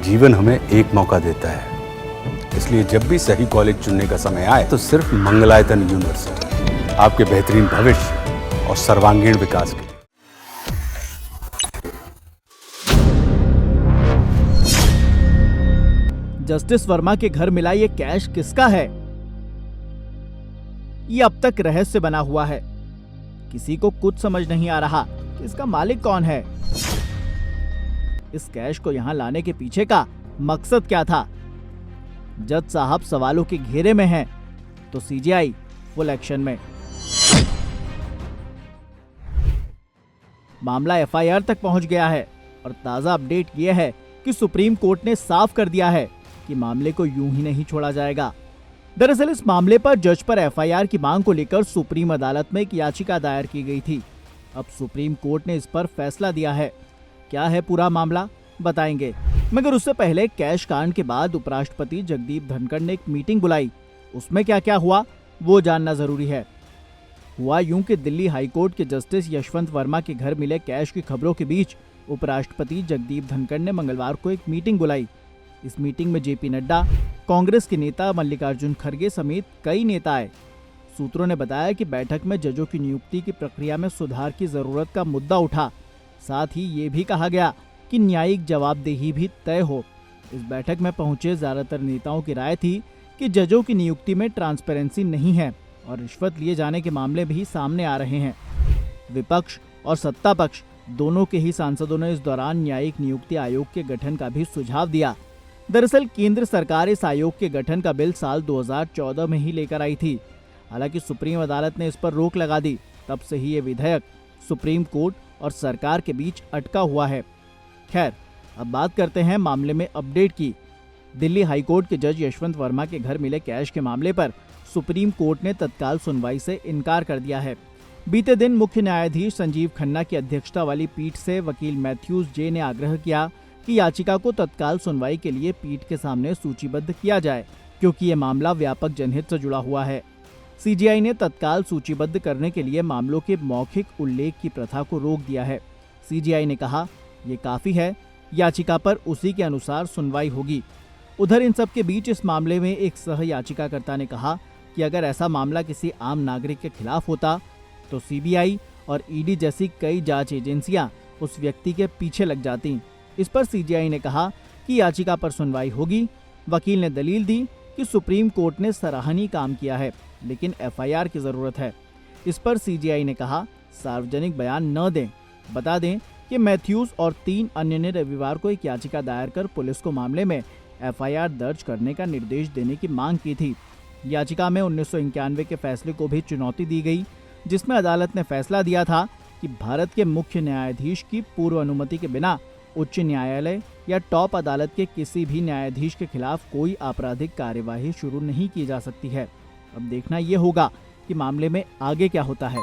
जीवन हमें एक मौका देता है, इसलिए जब भी सही कॉलेज चुनने का समय आए तो सिर्फ मंगलायतन यूनिवर्सिटी आपके बेहतरीन भविष्य और सर्वांगीण विकास के लिए। जस्टिस वर्मा के घर मिला ये कैश किसका है? ये अब तक रहस्य बना हुआ है। किसी को कुछ समझ नहीं आ रहा कि इसका मालिक कौन है। इस कैश को यहां लाने के पीछे का मकसद क्या था? जज साहब सवालों के घेरे में हैं, तो सीजीआई फुल एक्शन में। मामला एफआईआर तक पहुंच गया है और ताजा अपडेट यह है कि सुप्रीम कोर्ट ने साफ कर दिया है कि मामले को यूं ही नहीं छोड़ा जाएगा। दरअसल इस मामले पर जज पर एफआईआर की मांग को लेकर सुप्रीम अदालत में एक याचिका दायर की गई थी। अब सुप्रीम कोर्ट ने इस पर फैसला दिया है। क्या है पूरा मामला, बताएंगे, मगर उससे पहले कैश कांड के बाद उपराष्ट्रपति जगदीप धनखड़ ने एक मीटिंग बुलाई। उसमें क्या क्या हुआ वो जानना जरूरी है। हुआ यूं कि दिल्ली हाईकोर्ट के जस्टिस यशवंत वर्मा के घर मिले कैश की खबरों के बीच उपराष्ट्रपति जगदीप धनखड़ ने मंगलवार को एक मीटिंग बुलाई। इस मीटिंग में जेपी नड्डा, कांग्रेस के नेता मल्लिकार्जुन खड़गे समेत कई नेता आए। सूत्रों ने बताया कि बैठक में जजों की नियुक्ति की प्रक्रिया में सुधार की जरूरत का मुद्दा उठा। साथ ही ये भी कहा गया कि न्यायिक जवाबदेही भी तय हो। इस बैठक में पहुंचे ज्यादातर नेताओं की राय थी कि जजों की नियुक्ति में ट्रांसपेरेंसी नहीं है और रिश्वत लिए जाने के मामले भी सामने आ रहे हैं। विपक्ष और सत्ता पक्ष दोनों के ही सांसदों ने इस दौरान न्यायिक नियुक्ति आयोग के गठन का भी सुझाव दिया। दरअसल केंद्र सरकार इस आयोग के गठन का बिल साल 2014 में ही लेकर आई थी। हालांकि सुप्रीम अदालत ने इस पर रोक लगा दी। तब से ही ये विधेयक सुप्रीम कोर्ट और सरकार के बीच अटका हुआ है। खैर, अब बात करते हैं मामले में अपडेट की। दिल्ली हाईकोर्ट के जज यशवंत वर्मा के घर मिले कैश के मामले पर सुप्रीम कोर्ट ने तत्काल सुनवाई से इनकार कर दिया है। बीते दिन मुख्य न्यायाधीश संजीव खन्ना की अध्यक्षता वाली पीठ से वकील मैथ्यूज जे ने आग्रह किया कि याचिका को तत्काल सुनवाई के लिए पीठ के सामने सूचीबद्ध किया जाए, क्योंकि ये मामला व्यापक जनहित से जुड़ा हुआ है। सीजीआई ने तत्काल सूचीबद्ध करने के लिए मामलों के मौखिक उल्लेख की प्रथा को रोक दिया है। सीजीआई ने कहा, ये काफी है, याचिका पर उसी के अनुसार सुनवाई होगी। उधर इन सब के बीच इस मामले में एक सह याचिकाकर्ता ने कहा कि अगर ऐसा मामला किसी आम नागरिक के खिलाफ होता तो सीबीआई और ईडी जैसी कई जांच एजेंसियां उस व्यक्ति के पीछे लग जाती। इस पर सीजीआई ने कहा कि याचिका पर सुनवाई होगी। वकील ने दलील दी कि सुप्रीम कोर्ट ने सराहनीय काम किया है, लेकिन एफआईआर की जरूरत है। इस पर सीजीआई ने कहा, सार्वजनिक बयान न दें। बता दें कि मैथ्यूज और 3 अन्य ने रविवार को एक याचिका दायर कर पुलिस को मामले में एफआईआर दर्ज करने का निर्देश देने की मांग की थी। याचिका में 1991 के फैसले को भी चुनौती दी गई, जिसमें अदालत ने फैसला दिया था कि भारत के मुख्य न्यायाधीश की पूर्व अनुमति के बिना उच्च न्यायालय या टॉप अदालत के किसी भी न्यायाधीश के खिलाफ कोई आपराधिक कार्यवाही शुरू नहीं की जा सकती है। अब देखना यह होगा कि मामले में आगे क्या होता है।